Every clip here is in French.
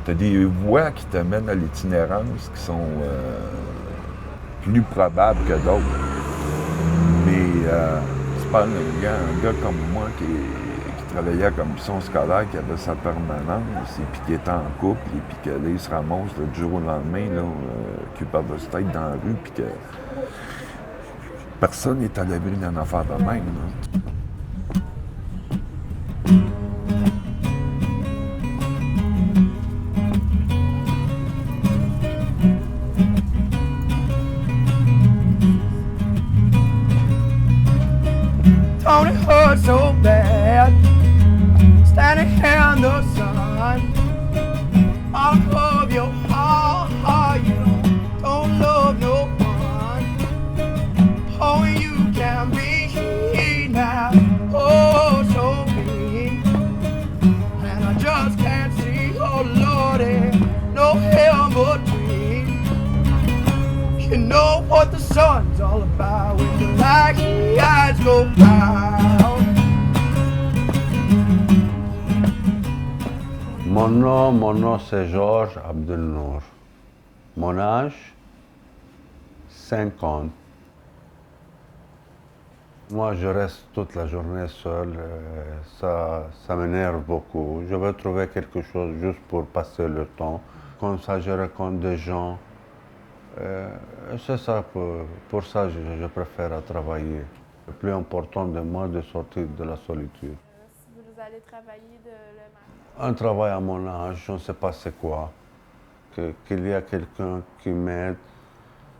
Tu as des voies qui t'amènent à l'itinérance qui sont plus probables que d'autres. Mais tu parles d'un gars comme moi qui travaillait comme mission scolaire, qui avait sa permanence, et puis qui était en couple, et puis que là, il se ramasse là, du jour au lendemain, là, qu'il perd de sa tête dans la rue, puis que personne n'est à l'abri d'une affaire de même. Là. Don't it hurt so bad, standing here in the sun, all of your heart, you don't love no one. Oh, you can be now, oh, so mean, and I just can't see, oh, Lordy, no hell between. You know what the sun's all about when the black eyes go out. Mon nom c'est Georges Abdelnour. Mon âge, 50. Moi, je reste toute la journée seul. Ça m'énerve beaucoup. Je veux trouver quelque chose juste pour passer le temps. Comme ça, je rencontre des gens. C'est ça, pour ça, je préfère travailler. Le plus important de moi, de sortir de la solitude. Si vous allez travailler le matin? Un travail à mon âge, je ne sais pas c'est quoi. Qu'il y a quelqu'un qui m'aide,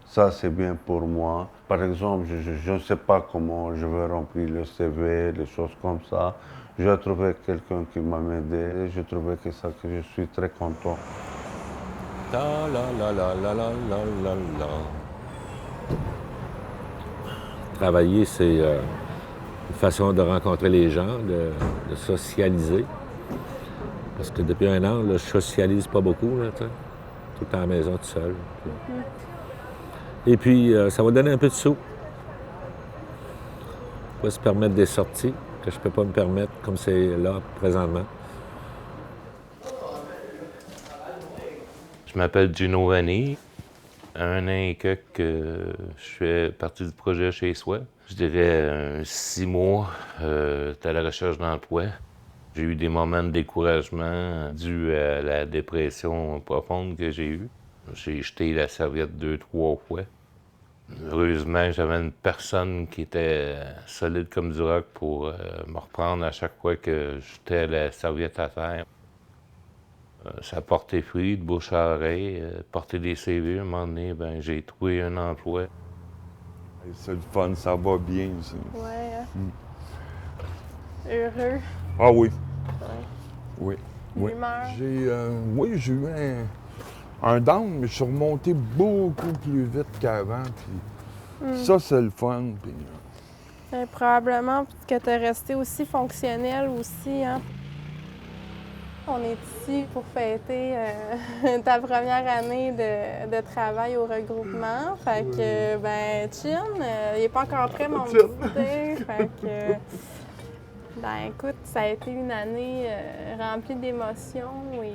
ça c'est bien pour moi. Par exemple, je ne sais pas comment je vais remplir le CV, les choses comme ça. J'ai trouvé quelqu'un qui m'a aidé. J'ai trouvé que je suis très content. La la la la la la la la. Travailler, c'est une façon de rencontrer les gens, de socialiser. Parce que depuis un an, là, je socialise pas beaucoup, là, tout le temps à la maison, tout seul. Et puis, ça va donner un peu de sous. On va se permettre des sorties que je ne peux pas me permettre comme c'est là présentement. Je m'appelle Gino Vanni. Un an et quelques que je fais partie du projet Chez Soi. Je dirais 6 mois à la recherche d'emploi. J'ai eu des moments de découragement dus à la dépression profonde que j'ai eue. J'ai jeté la serviette 2-3 fois. Heureusement, j'avais une personne qui était solide comme du roc pour me reprendre à chaque fois que je jetais la serviette à terre. Ça a porté fruit, de bouche à oreille, porter des CV. À un moment donné, j'ai trouvé un emploi. C'est le fun, ça va bien, ça. Ouais. Heureux. Ah oui. Ouais. Oui. L'humeur. J'ai eu un down, mais je suis remonté beaucoup plus vite qu'avant. Puis ça, c'est le fun. Puis, Probablement que tu es resté aussi fonctionnel aussi, hein? On est ici pour fêter ta première année de travail au regroupement. Fait que, Chin, il n'est pas encore prêt, mon petit. Fait que, écoute, ça a été une année remplie d'émotions et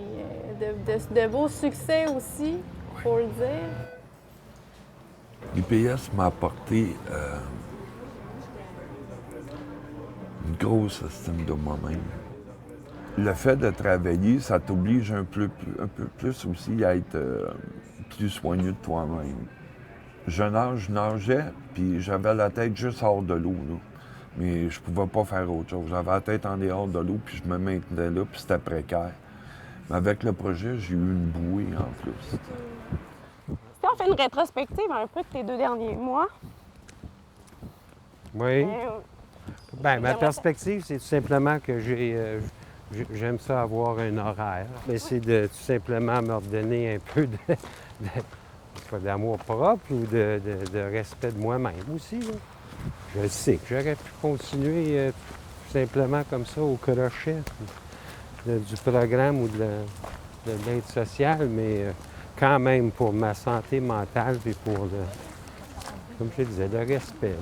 de beaux succès aussi, faut le dire. l'IPS m'a apporté une grosse estime de moi-même. Le fait de travailler, ça t'oblige un peu plus aussi à être plus soigneux de toi-même. Je nageais, puis j'avais la tête juste hors de l'eau, là. Mais je pouvais pas faire autre chose. J'avais la tête en dehors de l'eau, puis je me maintenais là, puis c'était précaire. Mais avec le projet, j'ai eu une bouée en plus. Si on fait une rétrospective un peu de tes 2 derniers mois. Oui. Ma perspective, c'est tout simplement que j'aime ça avoir un horaire. Mais c'est de tout simplement me redonner un peu d'amour propre ou de respect de moi-même aussi. Là. Je sais que j'aurais pu continuer tout simplement comme ça au crochet du programme ou de l'aide sociale, mais quand même pour ma santé mentale et pour, comme je disais, le respect.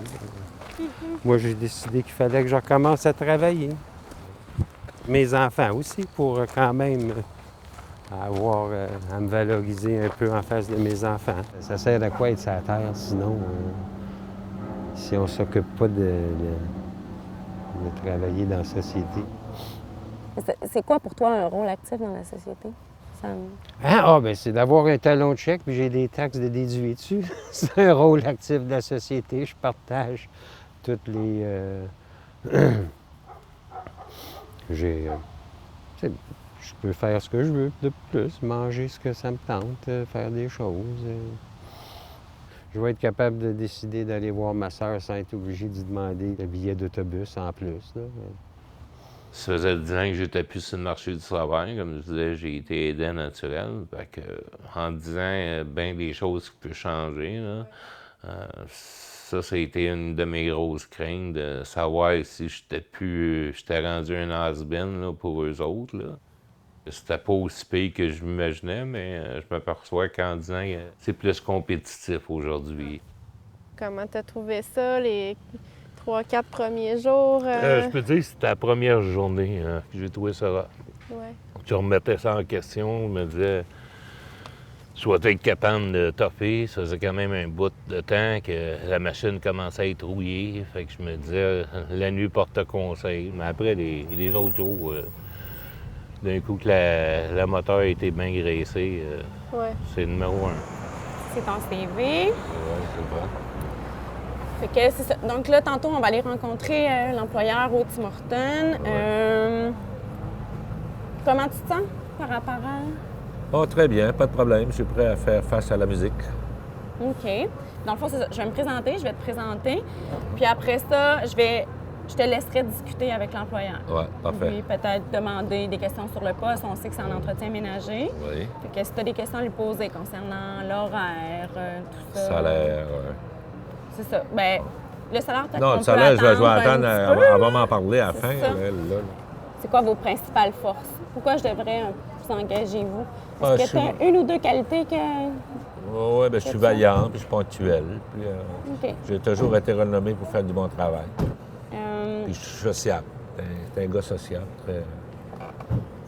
Moi, j'ai décidé qu'il fallait que je recommence à travailler. Mes enfants aussi, pour quand même à me valoriser un peu en face de mes enfants. Ça sert à quoi être sur la terre, sinon, si on ne s'occupe pas de travailler dans la société. C'est quoi pour toi un rôle actif dans la société? Ben c'est d'avoir un talon de chèque puis j'ai des taxes de déduit dessus. C'est un rôle actif de la société. Je partage toutes les... je peux faire ce que je veux de plus, manger ce que ça me tente, faire des choses. Je vais être capable de décider d'aller voir ma sœur sans être obligé d'y demander le billet d'autobus en plus. Là. Ça faisait 10 ans que j'étais plus sur le marché du travail. Comme je disais, j'ai été aidant naturel. Fait que, en 10 ans, bien des choses qui peuvent changer. Là. Ça a été une de mes grosses craintes, de savoir si j'étais rendu un has-been pour eux autres. Là. C'était pas aussi pire que je m'imaginais, mais je m'aperçois qu'en 10 ans, c'est plus compétitif aujourd'hui. Comment t'as trouvé ça, les 3-4 premiers jours? Je peux dire que c'était la première journée que j'ai trouvé ça rare. Ouais. Je remettais ça en question, je me disais, je dois être capable de toffer. Ça faisait quand même un bout de temps que la machine commençait à être rouillée. Fait que je me disais, la nuit porte conseil. Mais après, les autres jours, d'un coup que la moteur a été bien graissée, c'est le numéro 1. C'est ton CV. Oui, c'est vrai. Fait que c'est ça. Donc là, tantôt, on va aller rencontrer l'employeur au Tim Hortons. Comment tu te sens par rapport à... Oh, très bien, pas de problème. Je suis prêt à faire face à la musique. OK. Dans le fond, c'est ça. Je vais me présenter, je vais te présenter. Puis après ça, je te laisserai discuter avec l'employeur. Oui, parfait. Puis peut-être demander des questions sur le poste. On sait que c'est un entretien ménager. Oui. Fait que si tu as des questions à lui poser concernant l'horaire, tout ça. Salaire, C'est ça. Bien, le salaire, peut-être non, qu'on le salaire, peut je vais attendre attendre. un petit peu, Elle va m'en parler à la fin. ça. Là. C'est quoi vos principales forces? Pourquoi je devrais vous engager, vous? Ah, Est-ce que tu as une ou deux qualités que... Oui, bien, je suis vaillant, puis je suis ponctuel. Puis, OK. j'ai toujours été renommé pour faire du bon travail. Puis je suis sociable. T'es un gars sociable,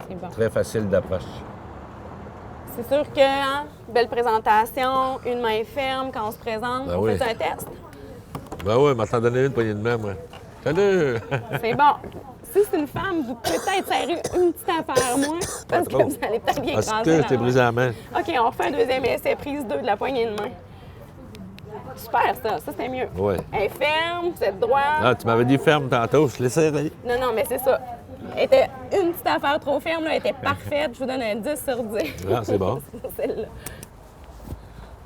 C'est bon. très facile d'approche. C'est sûr que, belle présentation, une main ferme quand on se présente. Ben on oui. fait un test? Ben oui, m'en t'en donner une poignée de main, moi. Salut! C'est bon. Si c'est une femme, vous pouvez peut-être serrer une petite affaire moins, parce que trop. vous allez peut-être bien Parce écraser que la je t'ai main. brisé la main. OK, on refait un deuxième essai, prise 2 de la poignée de main. Super, ça c'est mieux. Oui. Elle est ferme, vous êtes droit. Ah, tu m'avais dit ferme tantôt, je te laissais aller. Non, mais c'est ça. Elle était une petite affaire trop ferme, là, elle était parfaite. Je vous donne un 10 sur 10. Ah, c'est bon. Pour celle-là.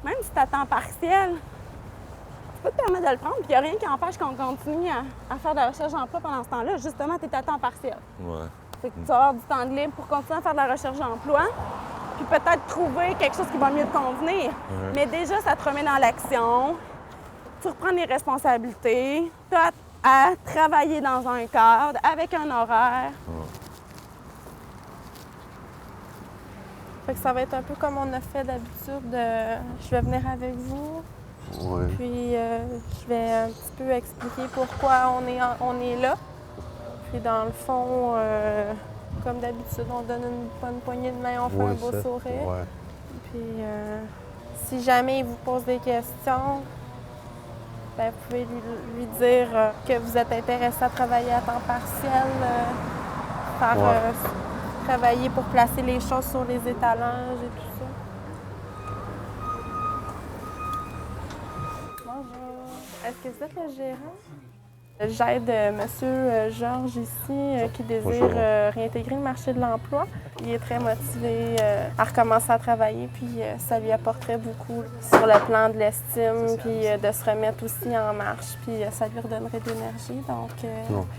Même si tu as temps partiel, tu peux te permettre de le prendre, puis il n'y a rien qui empêche qu'on continue à faire de la recherche d'emploi pendant ce temps-là. Justement, tu es à temps partiel. Ouais. Fait que tu vas avoir du temps de libre pour continuer à faire de la recherche d'emploi, puis peut-être trouver quelque chose qui va mieux te convenir. Mais déjà, ça te remet dans l'action. Tu reprends les responsabilités. Tu as à travailler dans un cadre, avec un horaire. Fait que ça va être un peu comme on a fait d'habitude. Je vais venir avec vous. Oui. Puis je vais un petit peu expliquer pourquoi on est là. Puis dans le fond, comme d'habitude, on donne une bonne poignée de main, on fait un beau sourire. Ouais. Puis si jamais il vous pose des questions, ben, vous pouvez lui dire que vous êtes intéressé à travailler à temps partiel, travailler pour placer les choses sur les étalages et tout ça. Bonjour. Est-ce que vous êtes le gérant? J'aide M. Georges ici qui désire réintégrer le marché de l'emploi. Il est très motivé à recommencer à travailler, puis ça lui apporterait beaucoup sur le plan de l'estime, puis de se remettre aussi en marche, puis ça lui redonnerait de l'énergie. Donc,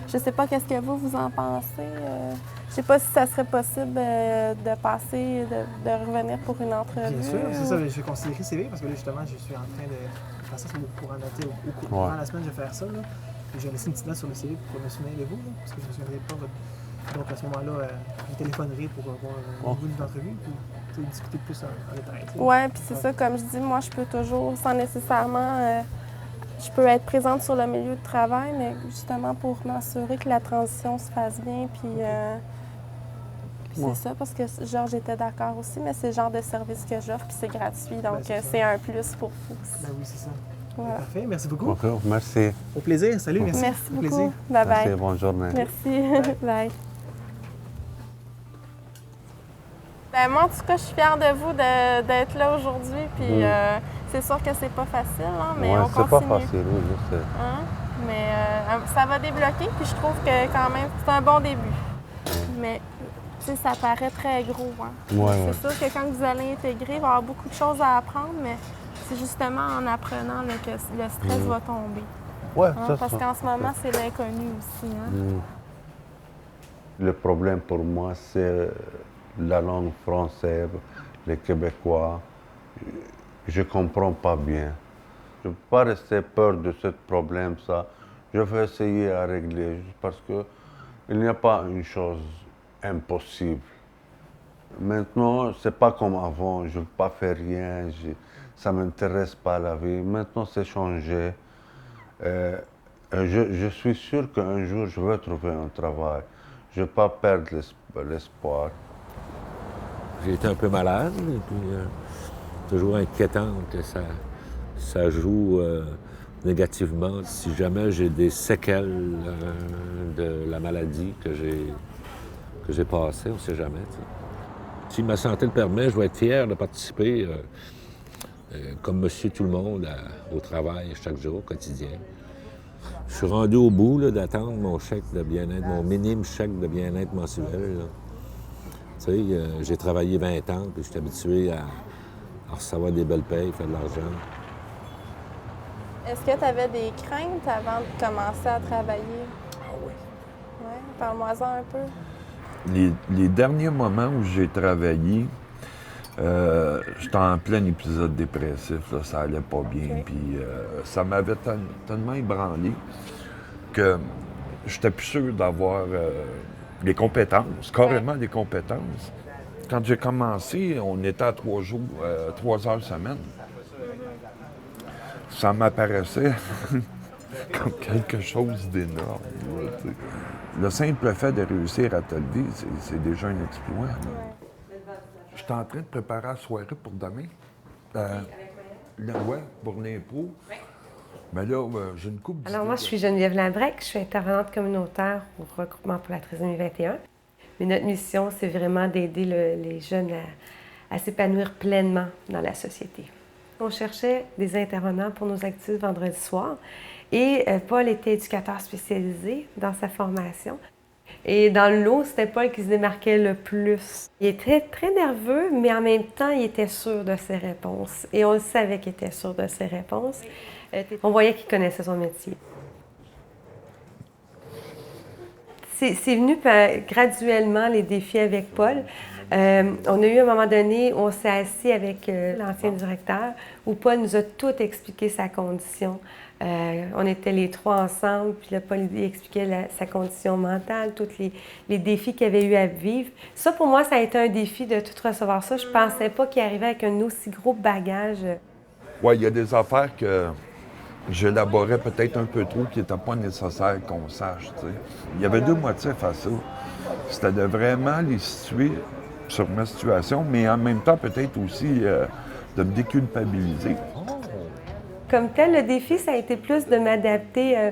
je ne sais pas qu'est-ce que vous en pensez. Je ne sais pas si ça serait possible de passer, de revenir pour une entrevue. Bien sûr, c'est ça. Je vais considérer CV parce que là, justement, je suis en train de faire ça au courant de courant de la semaine, je vais faire ça. Là. Puis je vais laisser une petite note sur le CV pour me souvenir de vous, là, parce que je ne me souviendrai pas. Donc à ce moment-là, je téléphonerai pour avoir une entrevue puis discuter plus en détail. Oui, puis c'est ça, comme je dis, moi, je peux toujours, sans nécessairement, je peux être présente sur le milieu de travail, mais justement pour m'assurer que la transition se fasse bien, puis moi. C'est ça, parce que Georges était d'accord aussi, mais c'est le genre de service que j'offre, puis c'est gratuit, donc c'est un plus pour vous aussi. Ben oui, c'est ça. Voilà. Parfait, merci beaucoup. Bonjour, merci. Au plaisir, salut, merci. Merci Au beaucoup. plaisir. Bye bye. Merci, bonne journée. Merci. Bye. Ben, moi, en tout cas, je suis fière de vous d'être là aujourd'hui. Puis c'est sûr que c'est pas facile, hein, mais Ouais, on c'est continue. pas facile, oui, je sais. Hein? Mais ça va débloquer, puis je trouve que quand même, c'est un bon début. Mais tu sais, ça paraît très gros. Hein? Ouais, C'est sûr que quand vous allez intégrer, il va y avoir beaucoup de choses à apprendre, mais c'est justement en apprenant là, que le stress va tomber. Ouais, Hein? c'est Parce ça. qu'en ce moment, c'est l'inconnu aussi. Hein? Le problème pour moi, c'est la langue française, les Québécois. Je ne comprends pas bien. Je ne peux pas rester peur de ce problème, ça. Je vais essayer à régler, parce qu'il n'y a pas une chose impossible. Maintenant, ce n'est pas comme avant, je ne veux pas faire rien, ça ne m'intéresse pas la vie. Maintenant, c'est changé. Je suis sûr qu'un jour, je vais trouver un travail. Je ne vais pas perdre l'espoir. J'ai été un peu malade, et puis toujours inquiétant que ça joue négativement. Si jamais j'ai des séquelles de la maladie que j'ai passée, on ne sait jamais. T'sais. Si ma santé le permet, je vais être fier de participer, comme monsieur tout le monde, au travail chaque jour, au quotidien. Je suis rendu au bout d'attendre mon chèque de bien-être, mon minime chèque de bien-être mensuel. Là. Tu sais, j'ai travaillé 20 ans, puis je suis habitué à recevoir des belles payes, faire de l'argent. Est-ce que tu avais des craintes avant de commencer à travailler? Ah oui. Oui, parle-moi-en un peu. Les derniers moments où j'ai travaillé, j'étais en plein épisode dépressif, là, ça allait pas bien, Okay. puis ça m'avait tellement ébranlé que j'étais plus sûr d'avoir les compétences, carrément les compétences. Quand j'ai commencé, on était à 3 jours, 3 heures semaine. Ça m'apparaissait comme quelque chose d'énorme. Là, tu sais. Le simple fait de réussir à te lever, c'est déjà un exploit. Je suis en train de préparer la soirée pour demain. Ouais, pour l'impro. Mais là, j'ai une coupe Alors moi, je suis Geneviève Labrec, je suis intervenante communautaire au regroupement pour la trisomie 21. Mais notre mission, c'est vraiment d'aider les jeunes à s'épanouir pleinement dans la société. On cherchait des intervenants pour nos activités vendredi soir et Paul était éducateur spécialisé dans sa formation. Et dans le lot, c'était Paul qui se démarquait le plus. Il était très nerveux, mais en même temps, il était sûr de ses réponses. Et on le savait qu'il était sûr de ses réponses. On voyait qu'il connaissait son métier. C'est venu graduellement, les défis avec Paul. On a eu un moment donné où on s'est assis avec l'ancien directeur, où Paul nous a tout expliqué sa condition. On était les trois ensemble, puis là, Paul lui expliquait sa condition mentale, tous les défis qu'il avait eu à vivre. Ça, pour moi, ça a été un défi de tout recevoir ça. Je ne pensais pas qu'il arrivait avec un aussi gros bagage. Oui, il y a des affaires que j'élaborais peut-être un peu trop, qui n'étaient pas nécessaires qu'on sache. T'sais. Il y avait deux motifs à ça. C'était de vraiment les situer sur ma situation, mais en même temps, peut-être aussi de me déculpabiliser. Comme tel, le défi, ça a été plus de m'adapter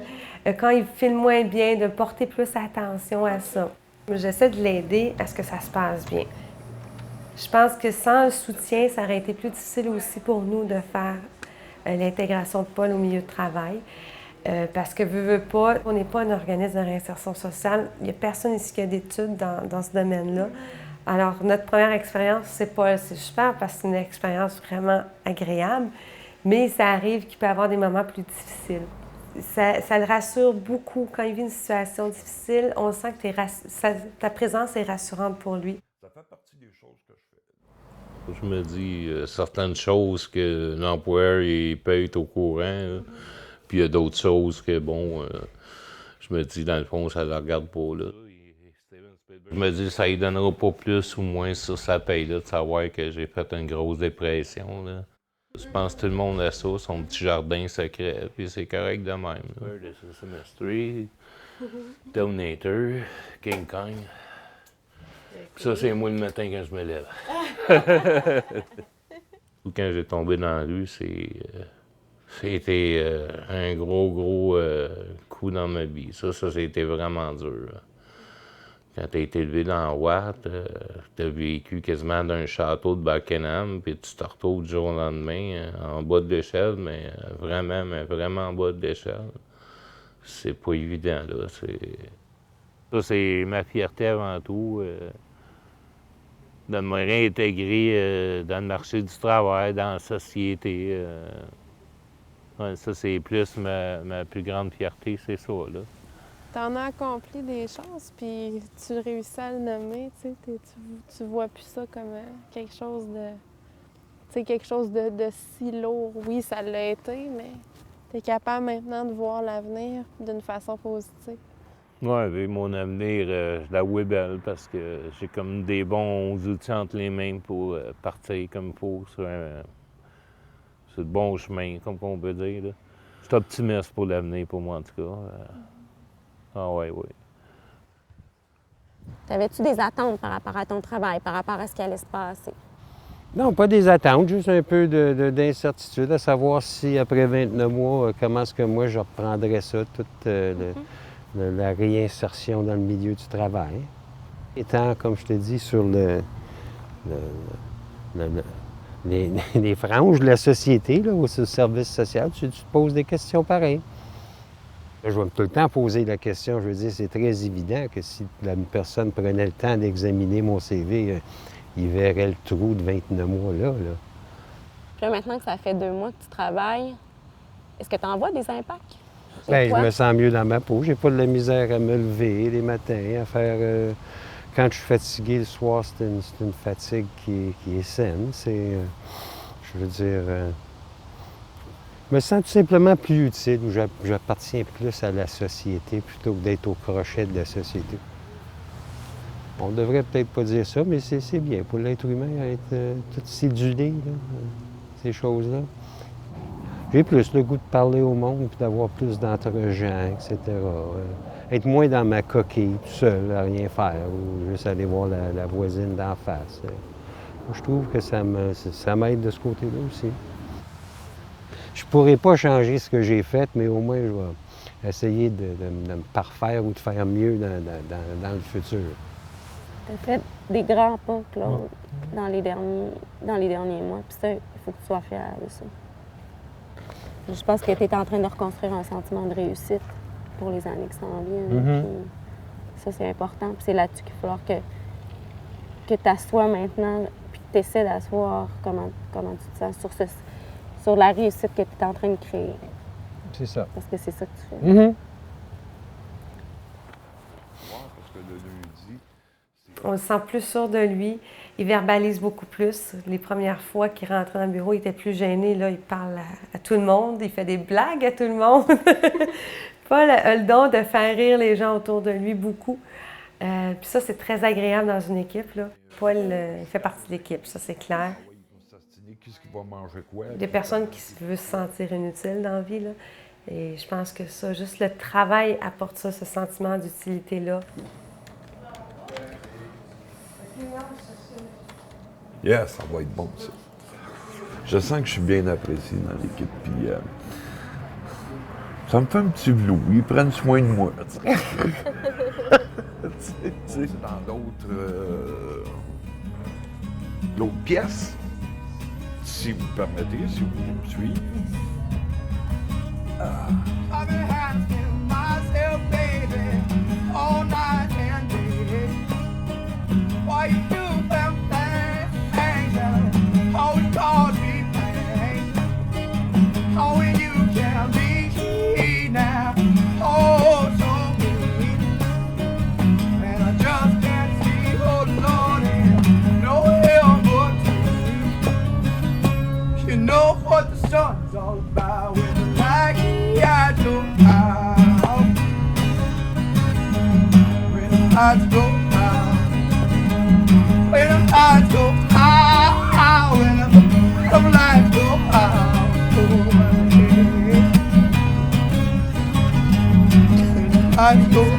quand il file moins bien, de porter plus attention à ça. J'essaie de l'aider à ce que ça se passe bien. Je pense que sans le soutien, ça aurait été plus difficile aussi pour nous de faire l'intégration de Paul au milieu de travail. Parce que, veut pas, on n'est pas un organisme de réinsertion sociale. Il n'y a personne ici qui a d'études dans ce domaine-là. Alors, notre première expérience, c'est Paul. C'est super parce que c'est une expérience vraiment agréable. Mais ça arrive qu'il peut y avoir des moments plus difficiles. Ça le rassure beaucoup. Quand il vit une situation difficile, on sent que ta présence est rassurante pour lui. Ça fait partie des choses que je fais. Je me dis certaines choses que l'employeur il peut être au courant. Là. Puis il y a d'autres choses que, bon, je me dis, dans le fond, ça ne le regarde pas. Là. Je me dis, ça ne donnera pas plus ou moins sur sa paye-là de savoir que j'ai fait une grosse dépression. Là. Je pense que tout le monde a ça, son petit jardin secret, puis c'est correct de même. This is Semestry, Donator, King Kong. Puis ça, c'est moi le matin quand je me lève. Quand j'ai tombé dans la rue, c'était un gros coup dans ma vie. Ça, c'était vraiment dur. Quand tu as été élevé dans Watt, tu as vécu quasiment d'un château de Buckingham, puis tu te retrouves du jour au lendemain en bas de l'échelle, mais vraiment en bas de l'échelle. C'est pas évident, là. Ça, c'est ma fierté avant tout. De me réintégrer dans le marché du travail, dans la société. Ouais, ça, c'est plus ma plus grande fierté, c'est ça, là. T'en as accompli des choses, puis tu réussis à le nommer, tu sais, tu vois plus ça comme quelque chose de... Tu sais, quelque chose de si lourd. Oui, ça l'a été, mais t'es capable maintenant de voir l'avenir d'une façon positive. Oui, mon avenir, je la vois belle parce que j'ai comme des bons outils entre les mains pour partir comme il faut sur le bon chemin, comme on peut dire, là. Je suis optimiste pour l'avenir, pour moi, en tout cas. Ah oui. T'avais-tu des attentes par rapport à ton travail, par rapport à ce qui allait se passer? Non, pas des attentes, juste un peu d'incertitude, à savoir si, après 29 mois, comment est-ce que moi, je reprendrais ça, toute la réinsertion dans le milieu du travail. Étant, comme je te dis, sur les franges de la société, là, au service social, tu te poses des questions pareilles. Là, je vais tout le temps poser la question, je veux dire, c'est très évident que si la personne prenait le temps d'examiner mon CV, il verrait le trou de 29 mois là. Puis là, maintenant que ça fait 2 mois que tu travailles, est-ce que tu en vois des impacts? Bien, je me sens mieux dans ma peau. J'ai pas de la misère à me lever les matins, à faire... Quand je suis fatigué le soir, c'est une fatigue qui est saine. Je veux dire... je me sens tout simplement plus utile, où j'appartiens plus à la société plutôt que d'être au crochet de la société. On devrait peut-être pas dire ça, mais c'est bien pour l'être humain à être tout cédulé, là, ces choses-là. J'ai plus le goût de parler au monde puis d'avoir plus d'entre-gens, etc. Être moins dans ma coquille, tout seul, à rien faire, ou juste aller voir la voisine d'en face. Je trouve que ça m'aide de ce côté-là aussi. Je pourrais pas changer ce que j'ai fait, mais au moins, je vais essayer de me parfaire ou de faire mieux dans le futur. Tu as fait des grands pas, Claude, dans les derniers mois, puis ça, il faut que tu sois fier de ça. Je pense que tu es en train de reconstruire un sentiment de réussite pour les années qui s'en viennent. Ça, c'est important. Puis c'est là-dessus qu'il va falloir que tu assoies maintenant, puis que tu essaies d'asseoir comment tu te sens sur la réussite que tu es en train de créer. C'est ça. Parce que c'est ça que tu fais. On le sent plus sûr de lui. Il verbalise beaucoup plus. Les premières fois qu'il rentrait dans le bureau, il était plus gêné. Là, il parle à tout le monde. Il fait des blagues à tout le monde. Paul a le don de faire rire les gens autour de lui beaucoup. Puis ça, c'est très agréable dans une équipe, là. Paul il fait partie de l'équipe, ça, c'est clair. Des personnes qui veulent se sentir inutiles dans la vie, là. Et je pense que ça, juste le travail apporte ça, ce sentiment d'utilité-là. Yeah, ça va être bon, ça. Je sens que je suis bien apprécié dans l'équipe, puis ça me fait un petit blou. Ils prennent soin de moi. Dans d'autres pièces, si vous permettez, si vous voulez me suivre. I've been asking myself, baby, all night and day, why you do them things that always cause me pain? How you can be now, oh so mean, and I just can't see, oh Lord, and no help but you. You know what the sun's all about when the light goes out, when the lights go out, when the lights go out, when the lights go out, oh, when the lights go out.